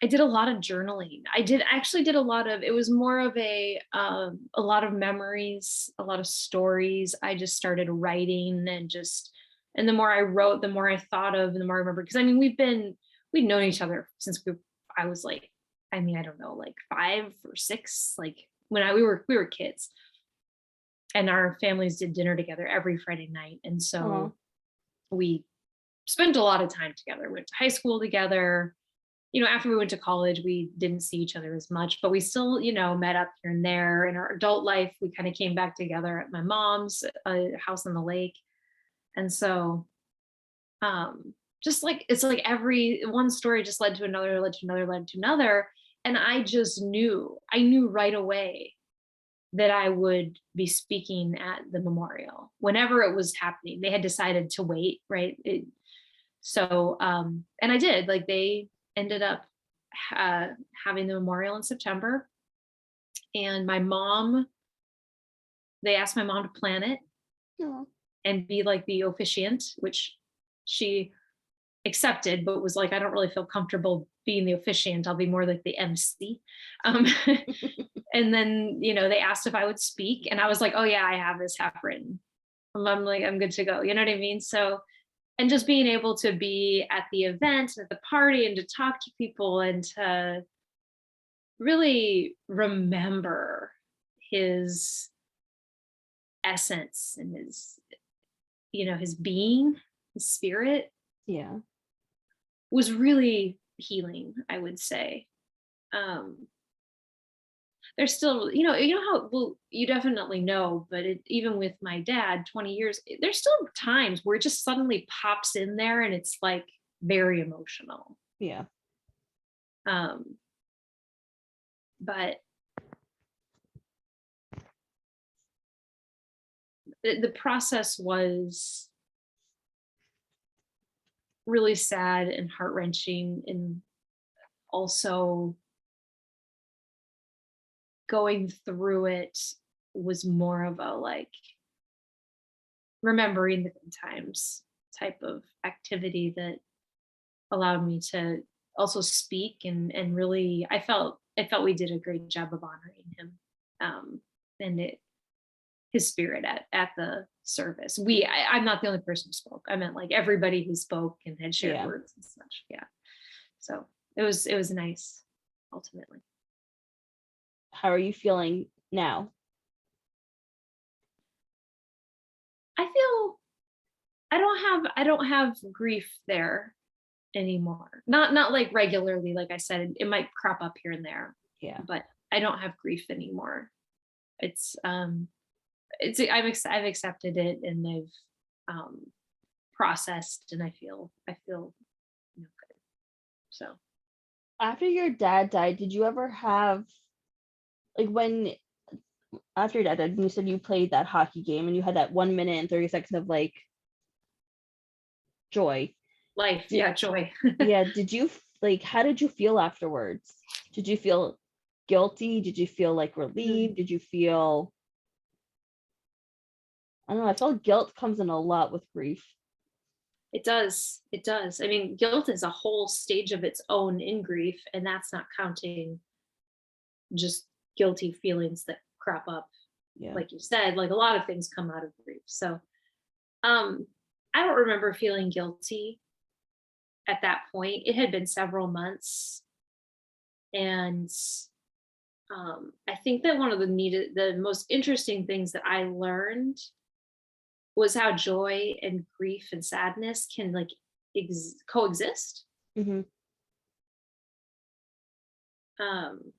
I did a lot of journaling. I did a lot of. It was more of a lot of memories, a lot of stories. I just started writing and the more I wrote, the more I thought of, and the more I remember. Because I mean, we'd known each other since I was like, I mean, I don't know, like 5 or 6, like when we were kids, and our families did dinner together every Friday night, and Oh, so we spent a lot of time together. Went to high school together. After we went to college, we didn't see each other as much, but we still, met up here and there. In our adult life, we kind of came back together at my mom's house on the lake. And so, just like it's like every one story just led to another, led to another, led to another. And I knew right away that I would be speaking at the memorial whenever it was happening. They had decided to wait, right? And I did. Like they ended up uh, having the memorial in September, and they asked my mom to plan it no. and be like the officiant, which she accepted, but was like, I don't really feel comfortable being the officiant. I'll be more like the MC. Um, and then, they asked if I would speak, and I was like, oh yeah, I have this half written. I'm like, I'm good to go. You know what I mean? So, and just being able to be at the event, at the party, and to talk to people and to really remember his essence and his being, his spirit Yeah. was really healing, I would say. Um, there's still, how, well, you definitely know, but even with my dad, 20 years, there's still times where it just suddenly pops in there and it's like very emotional. Yeah. Um, but the process was really sad and heart-wrenching, and also going through it was more of a like remembering the good times type of activity that allowed me to also speak, and really I felt we did a great job of honoring him, and his spirit at the service. I'm not the only person who spoke. I meant like everybody who spoke and had shared Yeah. words and such. Yeah. So it was nice ultimately. How are you feeling now? I feel I don't have grief there anymore. Not like regularly, like I said, it might crop up here and there, Yeah. but I don't have grief anymore. It's I've accepted it, and I've processed, and I feel good. So After your dad died, did you ever have, like, when after your dad died, you said you played that hockey game and you had that 1 minute and 30 seconds of like joy. life, Did, yeah, joy. yeah, did you like, how did you feel afterwards? Did you feel guilty? Did you feel like relieved? Did you feel, I don't know, I felt guilt comes in a lot with grief. It does. It does. I mean, guilt is a whole stage of its own in grief, and that's not counting just guilty feelings that crop up. Yeah. Like you said, like a lot of things come out of grief. So, um, I don't remember feeling guilty at that point. It had been several months, and I think that one of the most interesting things that I learned was how joy and grief and sadness can like coexist. Hmm. Um,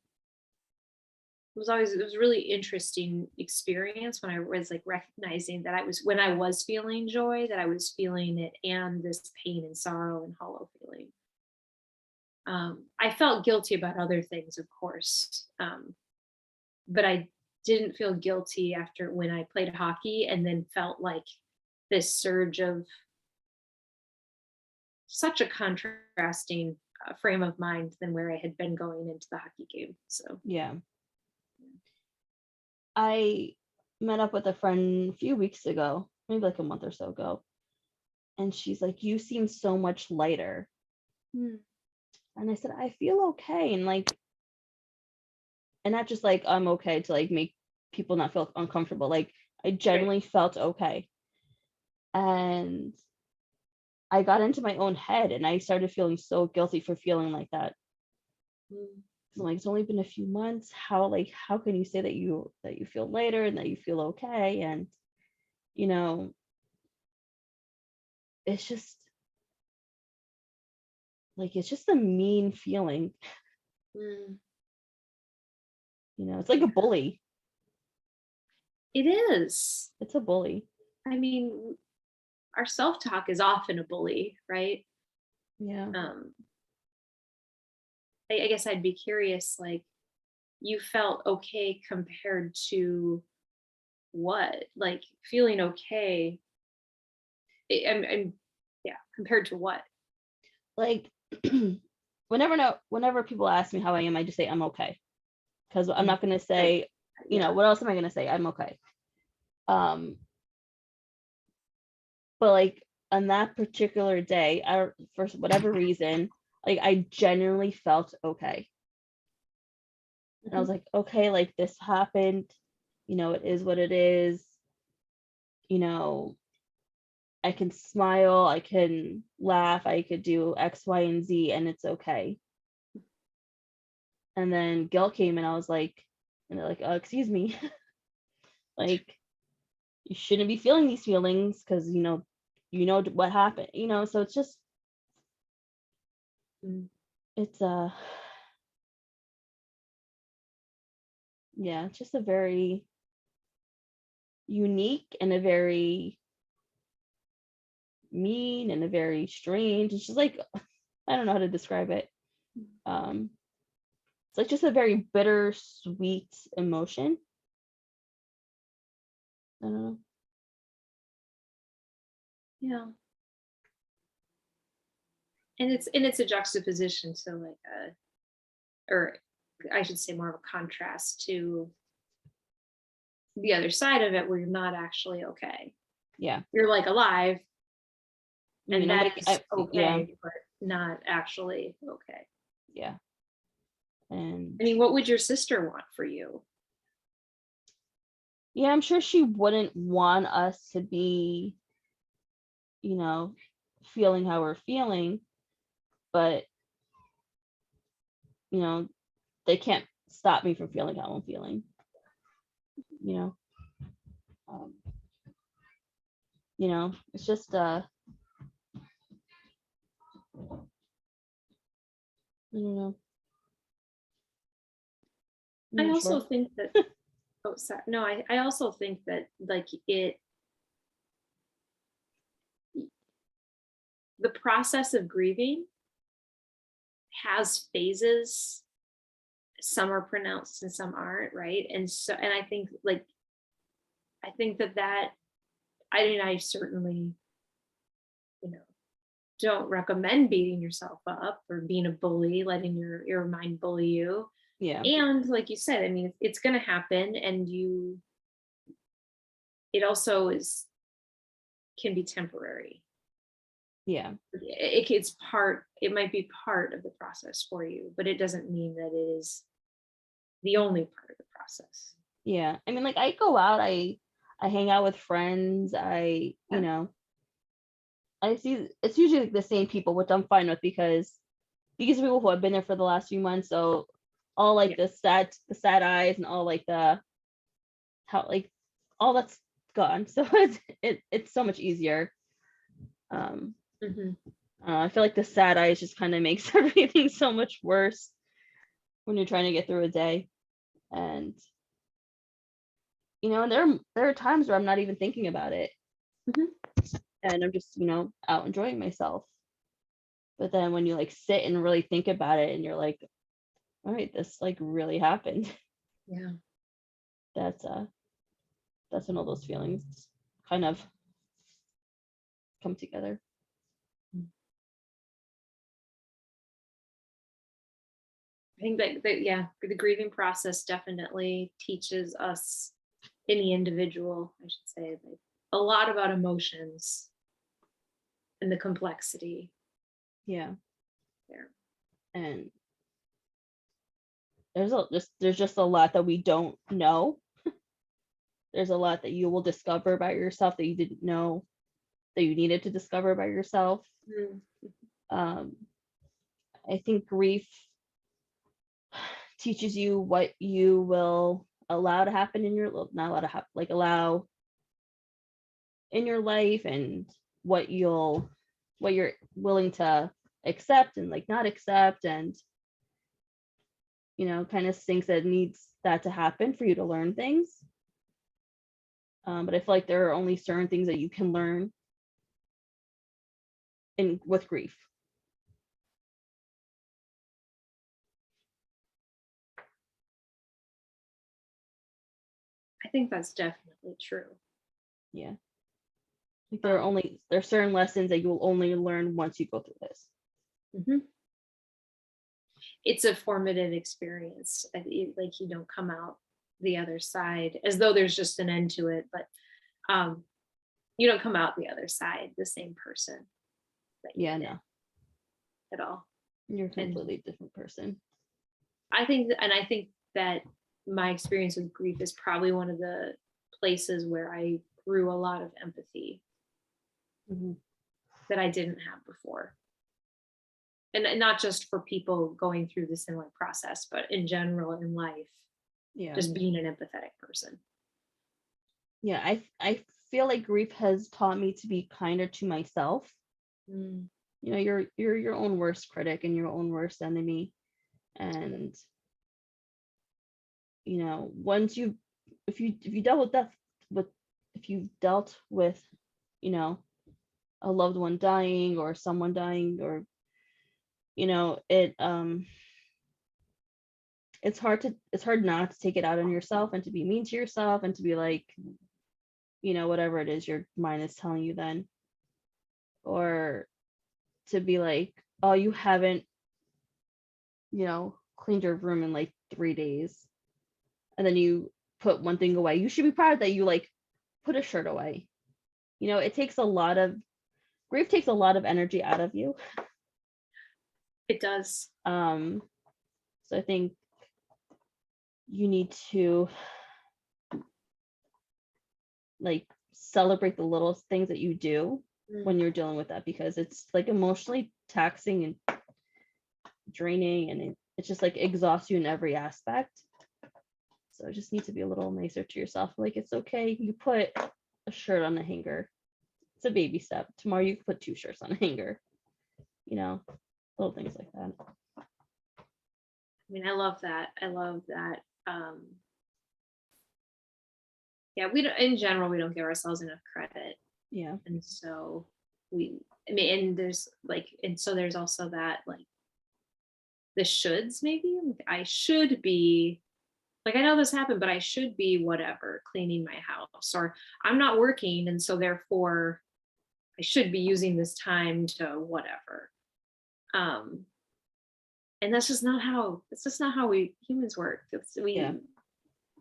it was a really interesting experience when I was like recognizing that when I was feeling joy, that I was feeling it, and this pain and sorrow and hollow feeling. I felt guilty about other things, of course, but I didn't feel guilty after when I played hockey, and then felt like this surge of such a contrasting frame of mind than where I had been going into the hockey game. So Yeah. I met up with a friend a few weeks ago, maybe like a month or so ago, and she's like, "You seem so much lighter." mm, And I said, "I feel okay." And like, and not just like I'm okay to like make people not feel uncomfortable. Like I right. genuinely felt okay. And I got into my own head and I started feeling so guilty for feeling like that. Mm, 'Cause I'm like, it's only been a few months. How can you say that you feel lighter and that you feel okay? And you know, it's just like it's just a mean feeling. mm. It's like a Yeah, bully. it is. It's a bully. I mean, our self-talk is often a bully, right? Yeah. Um, I guess I'd be curious, like, you felt okay compared to what? Like feeling okay. I'm yeah, compared to what? Like whenever people ask me how I am, I just say I'm okay. Because I'm Mm, not gonna right. say, Yeah. what else am I gonna say? I'm okay. Um, but like on that particular day, for whatever reason, like I genuinely felt okay. And I was Mhm. like, okay, like this happened, it is what it is, you know, I can smile, I can laugh, I could do X, Y, and Z, and it's okay. And then guilt came and I was like, and they're like, excuse me, like you shouldn't be feeling these feelings because what happened, so it's just Mm, it's yeah, it's just a very unique and a very mean and a very strange. It's just like I don't know how to describe it. Um, it's like just a very bittersweet emotion. I don't know. yeah. And it's a juxtaposition to like or I should say more of a contrast to the other side of it, where you're not actually okay. Yeah, You're like alive, You And know, that but is yeah, okay, but not actually okay. yeah. And I mean, what would your sister want for you? yeah, I'm sure she wouldn't want us to be, you know, feeling how we're feeling, but you know, they can't stop me from feeling how I'm feeling. You know, um, it's just I don't know. I'm I not also sure. think that, oh, sorry. No, I also think that like the process of grieving has phases. Some are pronounced and some aren't, right? And so, and I think like, I think that, I mean, I certainly, you know, don't recommend beating yourself up or being a bully, letting your mind bully you. Yeah, And like you said, I mean, it's going to happen, and it also can be temporary. yeah, It might be part of the process for you, but it doesn't mean that it is the only part of the process. yeah. I mean, like I go out, I hang out with friends. Yeah. I see it's usually like the same people, which I'm fine with because these are people who have been there for the last few months. So all like Yeah. the sad eyes and all like the how like all that's gone. So it's so much easier. Um, Hmm. I feel like the sad eyes just kind of makes everything so much worse when you're trying to get through a day. And and there are times where I'm not even thinking about it, Hmm. and I'm just out enjoying myself. But then when you like sit and really think about it, and you're like, all right, this like really happened. Yeah. That's when all those feelings kind of come together. I think that yeah, the grieving process definitely teaches us, any individual, I should say, like, a lot about emotions and the complexity Yeah, there. and there's just a lot that we don't know. There's a lot that you will discover about yourself that you didn't know that you needed to discover about yourself. Mm. um I think grief teaches you what you will allow to happen in your not allow to happen, like allow in your life, and what you're willing to accept and like not accept, and kind of things that needs that to happen for you to learn things. But I feel like there are only certain things that you can learn in with grief. I think that's definitely true. Yeah, like there are certain lessons that you will only learn once you go through this. Mhm. It's a formative experience. Like, you don't come out the other side as though there's just an end to it, but um, you don't come out the other side the same person that you Yeah, did no, at all. you're a And completely different person. I think that my experience with grief is probably one of the places where I grew a lot of empathy Hmm. that I didn't have before. And not just for people going through the similar process, but in general in life, Yeah, just being an empathetic person. yeah. I feel like grief has taught me to be kinder to myself. Mm. You're your own worst critic and your own worst enemy. And once you if you dealt with that with if you dealt with you know a loved one dying or someone dying, or it's hard not to take it out on yourself and to be mean to yourself and to be like, whatever it is your mind is telling you then, or to be like, oh, you haven't cleaned your room in like 3 days, and then you put one thing away. You should be proud that you like put a shirt away. It takes a lot of grief takes a lot of energy out of you. It does. So I think you need to like celebrate the little things that you do when you're dealing with that, because it's like emotionally taxing and draining, and it's just like exhausts you in every aspect. So it just needs to be a little nicer to yourself. Like, it's okay, you put a shirt on a hanger. It's a baby step. Tomorrow you can put 2 shirts on a hanger. You know, little things like that. I mean, I love that. I love that. Yeah, we don't, in general, we don't give ourselves enough credit. Yeah. And so I mean, and there's like, and so there's also that, like, the shoulds, maybe. I should be, like, I know this happened, but I should be whatever, cleaning my house, or I'm not working, and so therefore I should be using this time to whatever. And that's just not how, it's just not how we humans work. Yeah.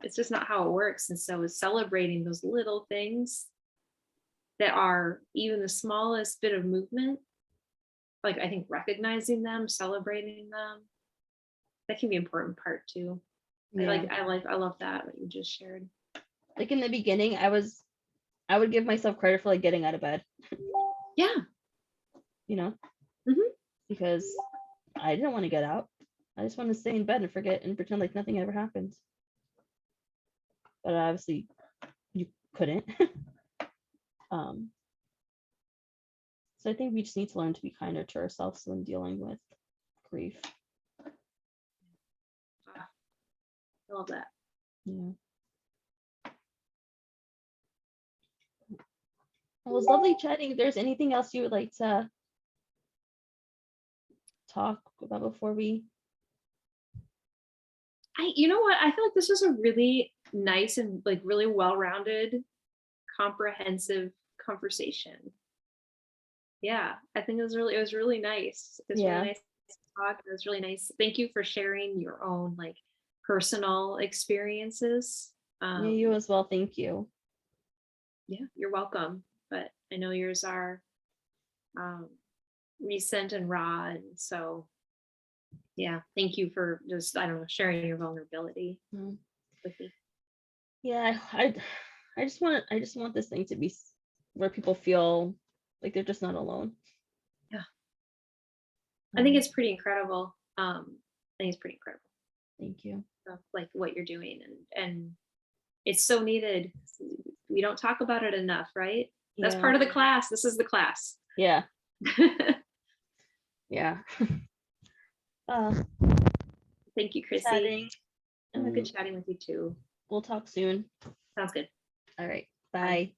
It's just not how it works. And so it's celebrating those little things that are even the smallest bit of movement. Like, I think recognizing them, celebrating them, that can be an important part too. Yeah. I love that what you just shared. Like in the beginning, I would give myself credit for like getting out of bed. Yeah. You know, Mhm. because I didn't want to get out. I just wanted to stay in bed and forget and pretend like nothing ever happened. But obviously, you couldn't. So I think we just need to learn to be kinder to ourselves when dealing with grief. I love that. Yeah. It was lovely chatting. If there's anything else you would like to talk about before we... You know what? I feel like this was a really nice and like really well-rounded, comprehensive conversation. Yeah, I think it was really nice. It was Yeah. really nice to talk. It was really nice. Thank you for sharing your own like personal experiences. Yeah, you as well. Thank you. Yeah, you're welcome. But I know yours are recent and raw, and so yeah, thank you for just, I don't know, sharing your vulnerability with me. Yeah, I just want this thing to be where people feel like they're just not alone. Yeah, I think it's pretty incredible. I think it's pretty incredible. Thank you. Like what you're doing, and it's so needed. We don't talk about it enough, right? That's Yeah. part of the class. This is the class. Yeah. Yeah. Thank you, Chrissy. Chatting. Good chatting with you too. We'll talk soon. Sounds good. All right. Bye.